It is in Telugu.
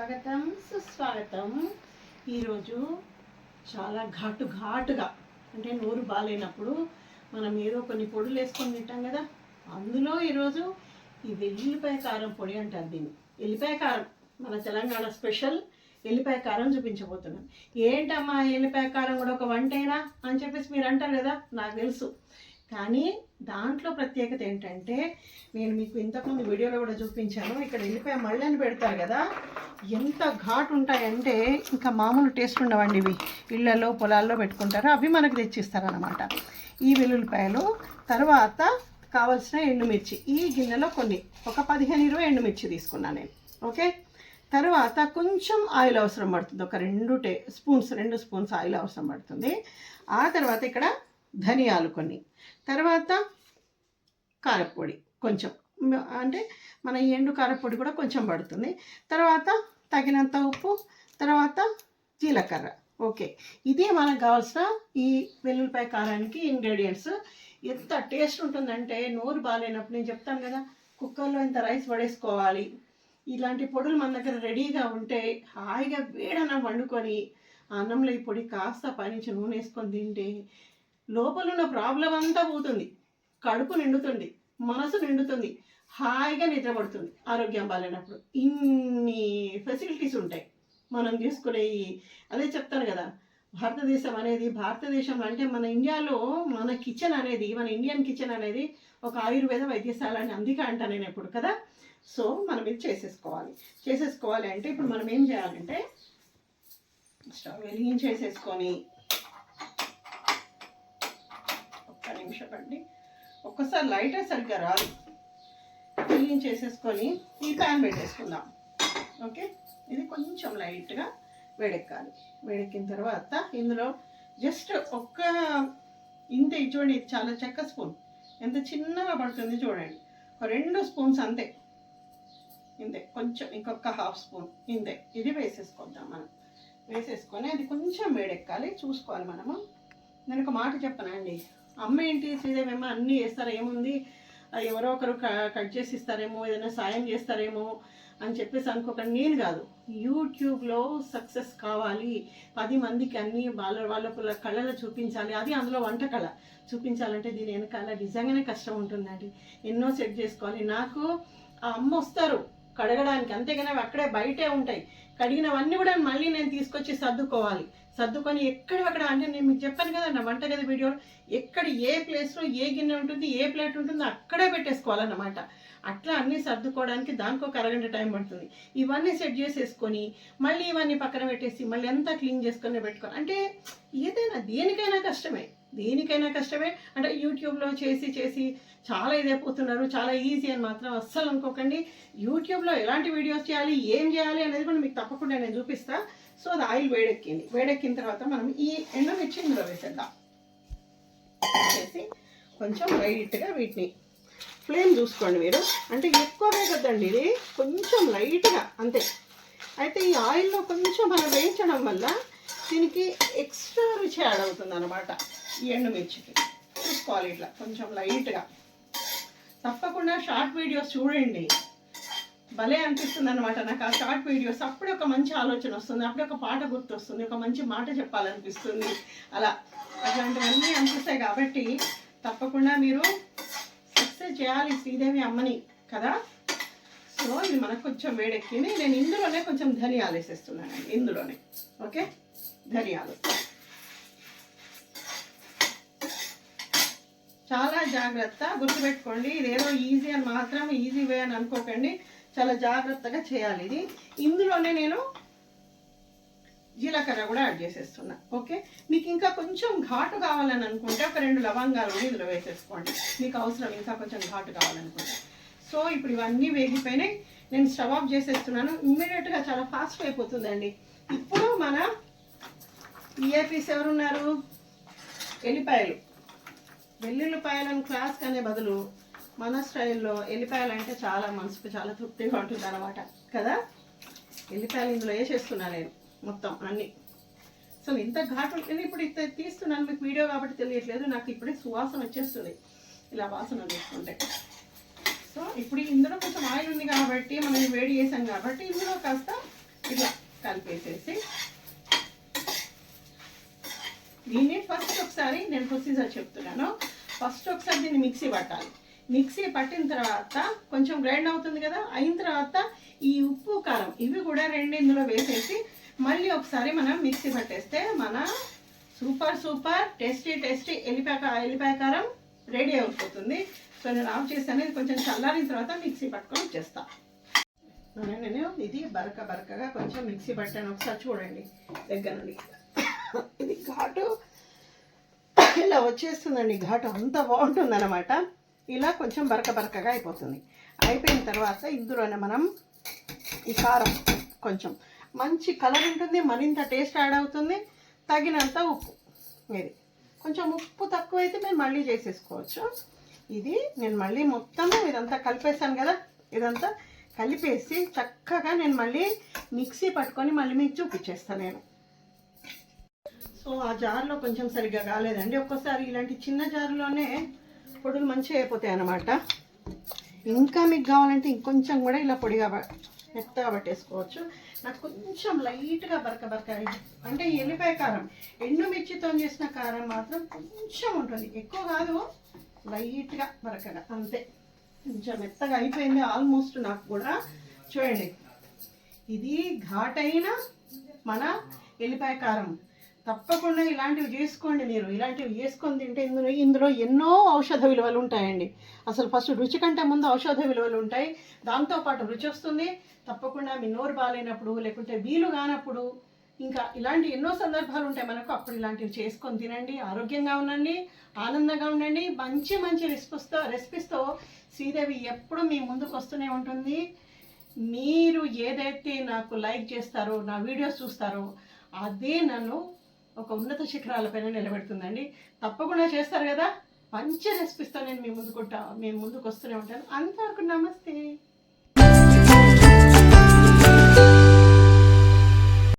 స్వాగతం సుస్వాగతం. ఈరోజు చాలా ఘాటుగా అంటే నోరు బాగాలేనప్పుడు మనం ఏదో కొన్ని పొడులు వేసుకొని తింటాం కదా. అందులో ఈరోజు ఈ వెల్లుల్లిపాయ కారం పొడి అంటారు దీన్ని. ఎల్లిపాయ కారం మన తెలంగాణ స్పెషల్ ఎల్లిపాయ కారం చూపించబోతున్నాను. ఏంటమ్మా ఎల్లిపాయ కారం కూడా ఒక వంటేనా అని చెప్పేసి మీరు అంటారు కదా, నాకు తెలుసు. కానీ దాంట్లో ప్రత్యేకత ఏంటంటే, నేను మీకు ఇంతకుముందు వీడియోలో కూడా చూపించాను. ఇక్కడ ఎల్లిపాయ మళ్ళని పెడతారు కదా, ఎంత ఘాటు ఉంటాయంటే ఇంకా మామూలు టేస్ట్ ఉండవండి. ఇవి ఇళ్లలో పొలాల్లో పెట్టుకుంటారు, అవి మనకు తెచ్చిస్తారనమాట. ఈ వెల్లుల్లిపాయలు తర్వాత కావాల్సిన ఎండుమిర్చి ఈ గిన్నెలో కొన్ని ఒక 15-20 ఎండుమిర్చి తీసుకున్నాను నేను. ఓకే, తర్వాత కొంచెం ఆయిల్ అవసరం పడుతుంది, ఒక 2 స్పూన్స్ ఆయిల్ అవసరం పడుతుంది. ఆ తర్వాత ఇక్కడ ధనియాలు కొన్ని, తర్వాత కారపొడి కొంచెం, అంటే మన ఎండు కారపొడి కూడా కొంచెం పడుతుంది, తర్వాత తగినంత ఉప్పు, తర్వాత జీలకర్ర. ఓకే, ఇదే మనకు కావాల్సిన ఈ వెల్లుల్లిపాయ కారానికి ఇంగ్రీడియంట్స్. ఎంత టేస్ట్ ఉంటుందంటే నోరు బాగాలేనప్పుడు నేను చెప్తాను కదా, కుక్కర్లో ఇంత రైస్ పడేసుకోవాలి. ఇలాంటి పొడులు మన దగ్గర రెడీగా ఉంటే హాయిగా వేడన్నం వండుకొని అన్నంలో ఈ పొడి కాస్త పైనుంచి నూనె వేసుకొని తింటే లోపల ఉన్న ప్రాబ్లం అంతా పోతుంది, కడుపు నిండుతుంది, మనసు నిండుతుంది, హాయిగా నిద్రపడుతుంది. ఆరోగ్యం బాగాలేనప్పుడు ఇన్ని ఫెసిలిటీస్ ఉంటాయి మనం తీసుకునే. అదే చెప్తాను కదా, భారతదేశం అంటే మన ఇండియాలో మన కిచెన్ అనేది, మన ఇండియన్ కిచెన్ అనేది ఒక ఆయుర్వేద వైద్యశాల అని అందుకే అంటాను నేను ఎప్పుడు కదా. సో మనం ఇది చేసేసుకోవాలి అంటే ఇప్పుడు మనం ఏం చేయాలంటే, స్టవ్ వెలిగించేసేసుకొని నిమిషం అండి, ఒక్కసారి లైటర్ సరిగ్గా రాదు, క్లీన్ చేసేసుకొని ఈ ప్యాన్ పెట్టేసుకుందాం. ఓకే, ఇది కొంచెం లైట్గా వేడెక్కాలి. వేడెక్కిన తర్వాత ఇందులో జస్ట్ ఇంత చూడండి, ఇది చాలా చెక్క స్పూన్, ఎంత చిన్నగా పడుతుంది చూడండి, ఒక 2 స్పూన్స్ అంతే, ఇంతే. కొంచెం ఇంకొక 1/2 స్పూన్ ఇంతే. ఇది వేసేసుకుందాం మనం. వేసేసుకొని అది కొంచెం వేడెక్కాలి, చూసుకోవాలి మనము. నేను ఒక మాట చెప్పనండి, అమ్మ ఏంటి శ్రీదేవి అన్నీ చేస్తారు, ఏముంది ఎవరో ఒకరు కట్ చేసి ఇస్తారేమో, ఏదైనా సాయం చేస్తారేమో అని చెప్పేసి అనుకోకండి. నేను కాదు, యూట్యూబ్లో సక్సెస్ కావాలి, 10 మందికి అన్నీ వాళ్ళ కళలు చూపించాలి, అది అందులో వంట కళ చూపించాలంటే దీని వెనకాల నిజంగానే కష్టం ఉంటుందండి. ఎన్నో సెట్ చేసుకోవాలి. నాకు ఆ అమ్మ వస్తారు కడగడానికి, అంతేగాని అవి అక్కడే బయటే ఉంటాయి. కడిగినవన్నీ కూడా మళ్ళీ నేను తీసుకొచ్చి సర్దుకొని ఎక్కడక్కడ, అంటే నేను మీకు చెప్పాను కదా నా వంటగది వీడియోలో, ఎక్కడ ఏ ప్లేస్లో ఏ గిన్నె ఉంటుంది, ఏ ప్లేట్ ఉంటుందో అక్కడే పెట్టేసుకోవాలన్నమాట. అట్లా అన్నీ సర్దుకోవడానికి దానికి ఒక అరగంట టైం పడుతుంది. ఇవన్నీ సెట్ చేసేసుకొని మళ్ళీ ఇవన్నీ పక్కన పెట్టేసి మళ్ళీ అంతా క్లీన్ చేసుకొని పెట్టుకోవాలి. అంటే ఏదైనా దేనికైనా కష్టమే. అంటే యూట్యూబ్లో చేసి చాలా ఇదైపోతున్నారు, చాలా ఈజీ అని మాత్రం అస్సలు అనుకోకండి. యూట్యూబ్లో ఎలాంటి వీడియోస్ చేయాలి, ఏం చేయాలి అనేది కూడా మీకు తప్పకుండా నేను చూపిస్తా. సో అది ఆయిల్ వేడెక్కిన తర్వాత మనం ఈ ఎండుమిర్చి ఇందులో వేసేద్దాం. వేసి కొంచెం లైట్గా వీటిని, ఫ్లేమ్ చూసుకోండి మీరు, అంటే ఎక్కువ వేయొద్దండి, ఇది కొంచెం లైట్గా అంతే. అయితే ఈ ఆయిల్లో కొంచెం మనం వేయించడం వల్ల దీనికి ఎక్స్ట్రా రుచి యాడ్ అవుతుంది అనమాట. ఈ ఎండుమిర్చికి చూసుకోవాలి ఇట్లా కొంచెం లైట్గా. తప్పకుండా షార్ట్ వీడియోస్ చూడండి, భలే అనిపిస్తుంది అనమాట నాకు ఆ షార్ట్ వీడియోస్. అప్పుడే ఒక మంచి ఆలోచన వస్తుంది, అప్పుడే ఒక పాట గుర్తొస్తుంది, ఒక మంచి మాట చెప్పాలనిపిస్తుంది, అట్లాంటివన్నీ అనిపిస్తాయి. కాబట్టి తప్పకుండా మీరు సక్సెస్ చేయాలి శ్రీదేవి అమ్మని కదా. సో ఇది మనకు కొంచెం వేడెక్కింది. నేను ఇందులోనే కొంచెం ధనియాలు వేసేస్తున్నానండి, ఇందులోనే. ఓకే, ధనియాలు చాలా జాగ్రత్త, గుర్తుపెట్టుకోండి. ఇదేదో ఈజీ అని మాత్రం ఈజీ వే అని అనుకోకండి, చాలా జాగ్రత్తగా చేయాలి ఇది. ఇందులోనే నేను జీలకర్ర కూడా యాడ్ చేసేస్తున్నా. ఓకే, మీకు ఇంకా కొంచెం ఘాటు కావాలని అనుకుంటే ఒక 2 లవంగాలు కూడా ఇందులో వేసేసుకోండి, మీకు అవసరం ఇంకా కొంచెం ఘాటు కావాలనుకుంటే. సో ఇప్పుడు ఇవన్నీ వేగిపోయినాయి, నేను స్టవ్ ఆఫ్ చేసేస్తున్నాను. ఇమ్మీడియట్గా చాలా ఫాస్ట్ అయిపోతుందండి. ఇప్పుడు మన ఈఏపీస్ ఎవరున్నారు, వెల్లుల్లిపాయలను క్లాస్ అనే బదులు మన స్టైల్లో ఎల్లిపాయలు అంటే చాలా మనసుకు చాలా తృప్తిగా ఉంటుంది అనమాట కదా. ఎల్లిపాయలు ఇందులో వేసేస్తున్నా నేను మొత్తం అన్నీ. సో ఇంత ఘాటు ఉంటుంది. ఇప్పుడు ఇంత తీస్తున్నాను, మీకు వీడియో కాబట్టి తెలియట్లేదు, నాకు ఇప్పుడే సువాసన వచ్చేస్తుంది ఇలా వాసన తీసుకుంటే. సో ఇప్పుడు ఇందులో కొంచెం ఆయిల్ ఉంది కాబట్టి మనం వేడి చేసాం కాబట్టి ఇందులో కాస్త ఇలా కలిపేసేసి దీన్ని ఫస్ట్ ఒకసారి నేను ప్రొసీజర్ చెప్తున్నాను. ఫస్ట్ ఒకసారి దీన్ని మిక్సీ పట్టాలి. మిక్సీ పట్టిన తర్వాత కొంచెం గ్రైండ్ అవుతుంది కదా, అయిన తర్వాత ఈ ఉప్పు కారం ఇవి కూడా రెండు ఇందులో వేసేసి మళ్ళీ ఒకసారి మనం మిక్సీ పట్టేస్తే మన సూపర్ సూపర్ టేస్టీ టేస్టీ ఎల్లిపాయ కారం రెడీ అయిపోతుంది. సో నేను ఆఫ్ చేస్తాను. ఇది కొంచెం చల్లారిన తర్వాత మిక్సీ పట్టుకొని వచ్చేస్తాను. నేను ఇది బరకగా కొంచెం మిక్సీ పట్టాను. ఒకసారి చూడండి దగ్గర నుండి. ఇది ఘాటు ఇలా వచ్చేస్తుందండి. ఘాటు అంత బాగుంటుంది అనమాట. ఇలా కొంచెం బరకగా అయిపోతుంది. అయిపోయిన తర్వాత ఇందులోనే మనం ఈ కారం కొంచెం మంచి కలర్ ఉంటుంది, మరింత టేస్ట్ యాడ్ అవుతుంది. తగినంత ఉప్పు, ఇది కొంచెం ఉప్పు తక్కువైతే మేము మళ్ళీ చేసేసుకోవచ్చు. ఇది నేను మళ్ళీ మొత్తము ఇదంతా కలిపేసాను కదా, ఇదంతా కలిపేసి చక్కగా నేను మళ్ళీ మిక్సీ పట్టుకొని మళ్ళీ మీకు చూపించేస్తాను నేను. సో ఆ జార్లో కొంచెం సరిగ్గా కాలేదండి. ఒక్కోసారి ఇలాంటి చిన్న జార్లోనే పొడులు మంచిగా అయిపోతాయి అన్నమాట. ఇంకా మీకు కావాలంటే ఇంకొంచెం కూడా ఇలా పొడిగా మెత్తగా పట్టేసుకోవచ్చు. నాకు కొంచెం లైట్గా బరక అంటే ఎల్లిపాయ కారం ఎండుమిర్చితో చేసిన కారం మాత్రం కొంచెం ఉంటుంది, ఎక్కువ కాదు, లైట్గా బరకగా అంతే. కొంచెం మెత్తగా అయిపోయింది ఆల్మోస్ట్. నాకు కూడా చూడండి, ఇది ఘాటైన మన ఎల్లిపాయ కారం. తప్పకుండా ఇలాంటివి చేసుకోండి మీరు. ఇలాంటివి చేసుకొని తింటే ఇందులో ఎన్నో ఔషధ విలువలు ఉంటాయండి. అసలు ఫస్ట్ రుచి కంటే ముందు ఔషధ విలువలు ఉంటాయి, దాంతోపాటు రుచి వస్తుంది. తప్పకుండా మీ నోరు బాగాలేనప్పుడు లేకుంటే వీలు కానప్పుడు ఇంకా ఇలాంటి ఎన్నో సందర్భాలు ఉంటాయి మనకు, అప్పుడు ఇలాంటివి చేసుకొని తినండి. ఆరోగ్యంగా ఉండండి, ఆనందంగా ఉండండి. మంచి రెసిపీస్తో శ్రీదేవి ఎప్పుడు మీ ముందుకు వస్తూనే ఉంటుంది. మీరు ఏదైతే నాకు లైక్ చేస్తారో, నా వీడియోస్ చూస్తారో, అదే నన్ను ఒక ఉన్నత శిఖరాలపైన నిలబెడుతుందండి. తప్పకుండా చేస్తారు కదా. మంచి రెసిపీస్తో నేను మీ ముందుకు వస్తూనే ఉంటాను. అంతవరకు నమస్తే.